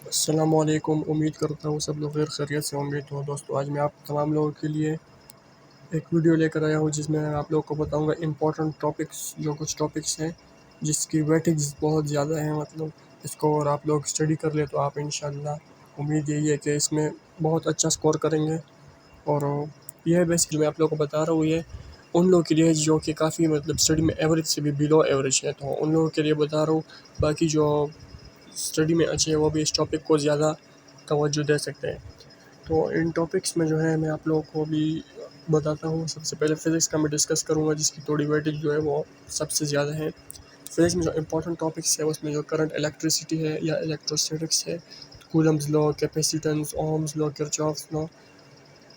अस्सलामुअलैकुम। उम्मीद करता हूँ सब लोग खैर खैरियत से होंगे। तो दोस्तों, आज मैं आप तमाम लोगों के लिए एक वीडियो लेकर आया हूँ जिसमें आप लोगों को बताऊँगा इम्पोर्टेंट टॉपिक्स, जो कुछ टॉपिक्स हैं जिसकी वेटेज बहुत ज़्यादा है। मतलब इसको और आप लोग स्टडी कर ले तो आप इंशाल्लाह, उम्मीद यही है कि इसमें बहुत अच्छा स्कोर करेंगे। और यह बेसिकली मैं आप लोगों को बता रहा हूँ, ये उन लोगों के लिए जो कि काफ़ी मतलब स्टडी में एवरेज से भी बिलो एवरेज है, तो उन लोगों के लिए बता रहा हूँ। बाकी जो स्टडी में अच्छे हैं वो भी इस टॉपिक को ज़्यादा तवज्जो दे सकते हैं। तो इन टॉपिक्स में जो है मैं आप लोगों को भी बताता हूँ। सबसे पहले फ़िज़िक्स का मैं डिस्कस करूँगा, जिसकी थोड़ी वेटेज जो है वो सबसे ज़्यादा है। फ़िज़िक्स में जो इंपॉर्टेंट टॉपिक्स है उसमें जो करंट इलेक्ट्रिसिटी है या इलेक्ट्रोस्टैटिक्स है, Coulomb's law, capacitance, Ohm's law, Kirchhoff's law,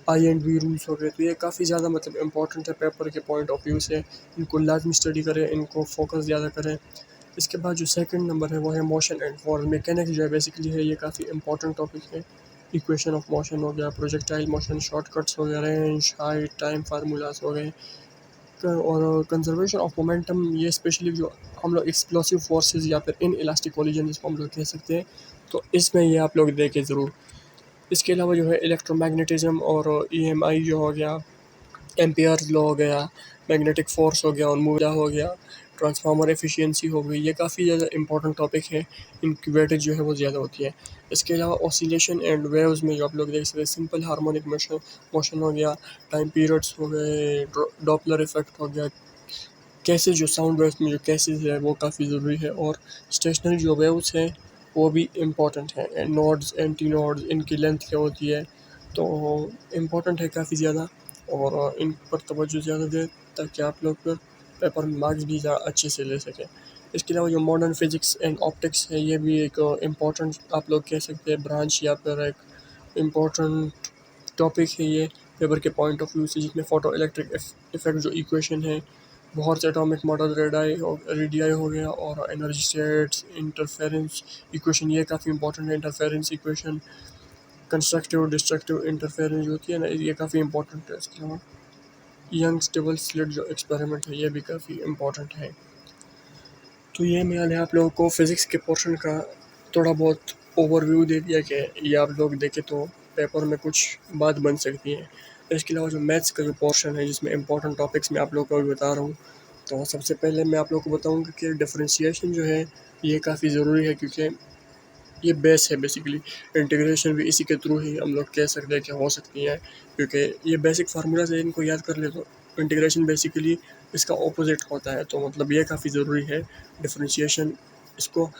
I and V rules हो गए। तो ये काफ़ी ज़्यादा मतलब इंपॉर्टेंट है पेपर के पॉइंट ऑफ व्यू से। इनको लाजमी स्टडी करें, इनको फोकस ज़्यादा करें। इसके बाद जो सेकंड नंबर है वो है मोशन एंड फॉर्म। मैकेनिक्स जो है बेसिकली है, ये काफ़ी इंपॉर्टेंट टॉपिक है। इक्वेशन ऑफ मोशन हो गया, प्रोजेक्टाइल मोशन, शॉर्टकट्स हो गया, रेंज, हाइट, टाइम फार्मूलाज हो गए, और कंजर्वेशन ऑफ मोमेंटम। ये स्पेशली जो हम लोग एक्सप्लोसिव फोर्सेस या फिर इन इलास्टिक कोलिजन जिसको हम लोग कह सकते हैं, तो इसमें ये आप लोग देखें ज़रूर। इसके अलावा जो है इलेक्ट्रोमैग्नेटिज्म और ईएमआई जो हो गया, एम्पियर लॉ हो गया, मैग्नेटिक फोर्स हो गया, और मूला हो गया, ट्रांसफार्मर एफिशिएंसी हो गई, ये काफ़ी ज़्यादा इंपॉर्टेंट टॉपिक है। इनकी वेटेज जो है वो ज़्यादा होती है। इसके अलावा ऑसिलेशन एंड वेव्स में जो आप लोग देख सकते हैं, सिंपल हार्मोनिक मोशन मोशन हो गया, टाइम पीरियड्स हो गए, डॉपलर इफेक्ट हो गया, कैसे जो साउंड वेव्स में जो कैसेज है वो काफ़ी ज़रूरी है। और स्टेशनरी जो वेव्स हैं वो भी इम्पॉर्टेंट है। नोड्स, एंटी नोड्स, इनकी लेंथ क्या होती है, तो इम्पॉर्टेंट है काफ़ी ज़्यादा। और इन पर तवज्जो ज़्यादा दें ताकि आप लोग पर पेपर में मार्क्स भी अच्छे से ले सकें। इसके अलावा जो मॉडर्न फिज़िक्स एंड ऑप्टिक्स है, ये भी एक इम्पॉर्टेंट आप लोग कह सकते हैं ब्रांच या फिर एक इम्पॉर्टेंट टॉपिक है ये पेपर के पॉइंट ऑफ व्यू से, जिसमें फोटो इलेक्ट्रिक इफेक्ट जो इक्वेशन है, बहुत से एटॉमिक मॉडल, रेडियाई हो गया, और एनर्जी स्टेट्स, इंटरफेरेंस इक्वेशन, ये काफ़ी इंपॉर्टेंट है। Interference equation, constructive destructive interference जो होती है ना, ये काफ़ी इंपॉर्टेंट है। इसके अलावा यंग्स डबल स्लिट जो एक्सपेरिमेंट है, ये भी काफ़ी इंपॉर्टेंट है। तो ये मैंने आप लोगों को फ़िज़िक्स के पोर्शन का थोड़ा बहुत ओवरव्यू दे दिया कि ये आप लोग देखें तो पेपर में कुछ बात बन सकती है। इसके अलावा जो मैथ्स का जो पोर्शन है, जिसमें इंपॉर्टेंट टॉपिक्स मैं आप लोगों को भी बता रहा हूँ, तो सबसे पहले मैं आप लोगों को बताऊँगा कि डिफरेंशिएशन जो है ये काफ़ी ज़रूरी है, क्योंकि ये बेस है बेसिकली। इंटीग्रेशन भी इसी के थ्रू ही हम लोग कह सकते हैं कि हो सकती है, क्योंकि ये बेसिक फार्मूलाज है, इनको याद कर ले तो इंटीग्रेशन बेसिकली इसका ऑपोजिट होता है। तो मतलब ये काफ़ी ज़रूरी है डिफरेंशिएशन। इसको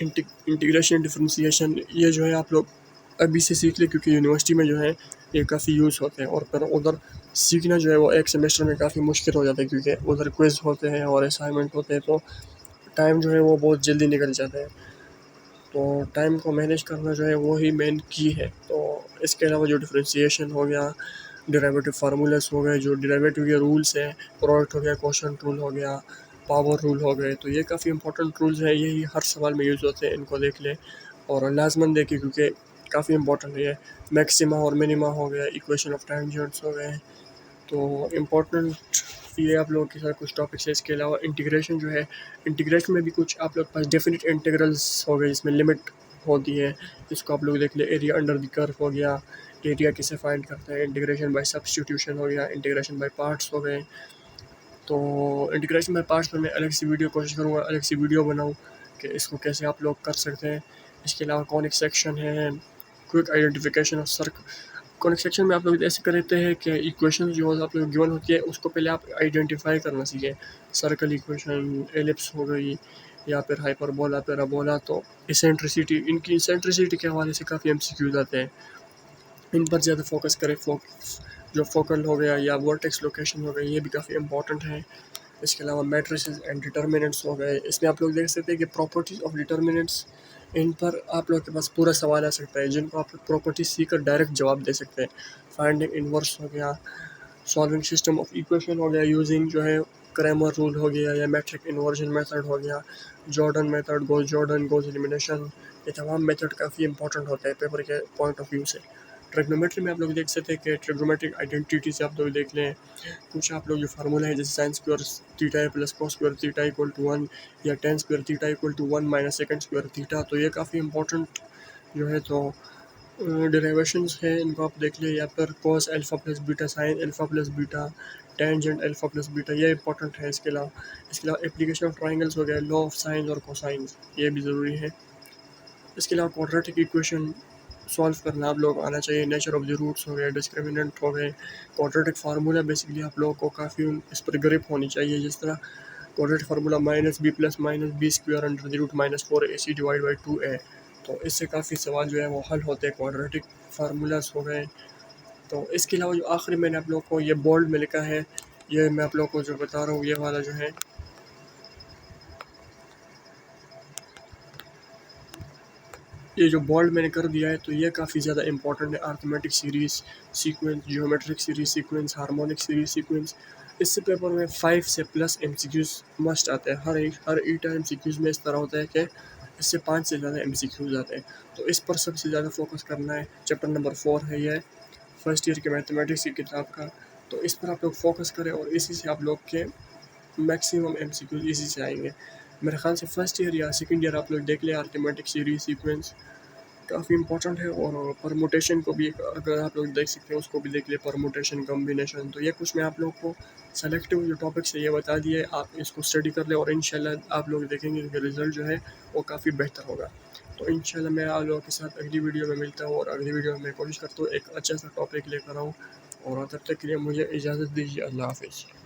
इंटीग्रेशन, डिफरेंशिएशन, ये जो है आप लोग अभी से सीख ले, क्योंकि यूनिवर्सिटी में जो है ये काफ़ी यूज़ होते हैं। और फिर उधर सीखना जो है वो एक सेमेस्टर में काफ़ी मुश्किल हो जाता है, क्योंकि उधर क्विज़ होते हैं और असाइनमेंट होते हैं, तो टाइम जो है वो बहुत जल्दी निकल जाता है। तो टाइम को मैनेज करना जो है वो ही मेन की है। तो इसके अलावा जो डिफरेंशिएशन हो गया, डेरिवेटिव फार्मूलास हो गए, जो डेरिवेटिव के रूल्स हैं, प्रोडक्ट हो गया, क्वोशंट रूल हो गया, पावर रूल हो गए, तो ये काफ़ी इंपॉर्टेंट रूल्स हैं। यही हर सवाल में यूज़ होते हैं, इनको देख लें और लाजमन देखें, क्योंकि काफ़ी इंपॉर्टेंट है। मैक्सिमा और मिनिमा हो गया, इक्वेशन ऑफ टेंजेंट्स हो गए, तो इम्पोर्टेंट ये आप लोगों के साथ कुछ टॉपिक्स है। इसके अलावा इंटीग्रेशन जो है, इंटीग्रेशन में भी कुछ आप लोग के पास डेफिनेट इंटीग्रल्स हो गए, जिसमें लिमिट होती है। इसको आप लोग देख ले। एरिया अंडर द कर्व हो गया, एरिया किसे फाइंड करते हैं, इंटीग्रेशन बाय सब्स्टिट्यूशन हो गया, इंटीग्रेशन बाय पार्ट्स हो गए। तो इंटीग्रेशन बाय पार्ट्स पर मैं अलग सी वीडियो कोशिश करूँगा, अलग सी वीडियो बनाऊँ कि इसको कैसे आप लोग कर सकते हैं। इसके अलावा कॉनिक सेक्शन है, quick identification of circle. Conic section में आप लोग ऐसे करते हैं कि इक्वेशन जो आप लोग गिवन होती है उसको पहले आप आइडेंटिफाई करना सीखें। सर्कल इक्वेशन, एलिप्स हो गई, या फिर हाइपरबोला, पैराबोला। तो इसेंट्रिसिटी, इनकी इसेंट्रिसिटी के हवाले से काफ़ी एमसीक्यूज आते हैं, इन पर ज़्यादा फोकस करें। जो फोकल हो गया या वर्टेक्स लोकेशन हो गई, ये भी काफ़ी इंपॉर्टेंट है। इसके अलावा मैट्रिसेस एंड डिटर्मिनेंट्स हो गए। इसमें आप लोग देख सकते हैं कि प्रॉपर्टीज़ ऑफ डिटर्मिनेंट्स, इन पर आप लोग के पास पूरा सवाल आ सकता है, जिनको आप प्रॉपर्टीज सीख कर डायरेक्ट जवाब दे सकते हैं। फाइंडिंग इनवर्स हो गया, सॉल्विंग सिस्टम ऑफ इक्वेशन हो गया, यूजिंग जो है क्रैमर रूल हो गया, या मैट्रिक इन्वर्जन मेथड हो गया, जॉर्डन गोज एलिमिनेशन। ये तमाम मेथड काफ़ी इंपॉर्टेंट होते हैं पेपर के पॉइंट ऑफ व्यू से। ट्रिग्नोमेट्री में आप लोग देख सकते हैं कि ट्रिग्नोमेट्रिक आइडेंटिटी से आप लोग देख लें कुछ आप लोग जो फार्मूला है, जैसे sine square theta plus cos square theta equal to 1, या tan square theta equal to 1 minus second square theta. तो ये काफ़ी इंपॉर्टेंट जो है तो डेरिवेशंस है, इनको आप देख लिए, या फिर cos alpha plus beta, sine alpha plus beta, tangent alpha plus beta, ये इंपॉर्टेंट है। इसके अलावा एप्लीकेशन ऑफ ट्राइंगल्स वगैरह, लॉ ऑफ साइंस और कोसाइंस, ये भी ज़रूरी है। इसके अलावा क्वाड्रेटिक इक्वेशन सॉल्व करना आप लोग आना चाहिए, नेचर ऑफ द रूट्स हो गए, डिस्क्रिमिनेंट हो गए, क्वाड्रेटिक फार्मूला बेसिकली आप लोगों को काफ़ी इस पर ग्रिप होनी चाहिए। जिस तरह quadratic formula minus b plus minus b square under the root minus 4ac divide by 2a, तो इससे काफ़ी सवाल जो है वो हल होते हैं, क्वाड्रेटिक फार्मूलाज हो गए। तो इसके अलावा जो आखिरी मैंने आप लोग को ये बोल्ड में लिखा है, ये मैं आप लोग को जो बता रहा हूँ, ये वाला जो है, ये जो बोल्ड मैंने कर दिया है, तो ये काफ़ी ज़्यादा इंपॉर्टेंट है। Arithmetic series sequence, geometric series sequence, harmonic series sequence, इससे पेपर में 5 से प्लस एमसीक्यूज़ मस्ट आते हैं। हर ईटा एमसीक्यूज़ में इस तरह होता है कि इससे 5 से ज़्यादा एमसीक्यूज़ आते हैं, तो इस पर सबसे ज़्यादा फोकस करना है। चैप्टर नंबर 4 है ये, फर्स्ट ईयर के मैथमेटिक्स की किताब का, तो इस पर आप लोग फोकस करें और इसी से आप लोग के मैक्सिमम एमसीक्यूज़ इसी से आएंगे। मेरे ख्याल से फर्स्ट ईयर या सेकंड ईयर आप लोग देख लें, अर्थमेटिक सीरीज़ सीक्वेंस काफ़ी इंपॉर्टेंट है। और परमुटेशन को भी अगर आप लोग देख सकते हैं, उसको भी देख लिए, परमुटेशन कॉम्बिनेशन। तो ये कुछ मैं आप लोग को सेलेक्टिव जो टॉपिक्स है ये बता दिए, आप इसको स्टडी कर ले और इंशाल्लाह आप लोग देखेंगे कि रिज़ल्ट जो है वो काफ़ी बेहतर होगा। तो इंशाल्लाह मैं आप लोगों के साथ अगली वीडियो में मिलता हूँ, और अगली वीडियो में मैं कोशिश करता हूँ एक अच्छा सा टॉपिक लेकर आऊँ। और तब तक के लिए मुझे इजाज़त दीजिए। अल्लाह हाफिज़।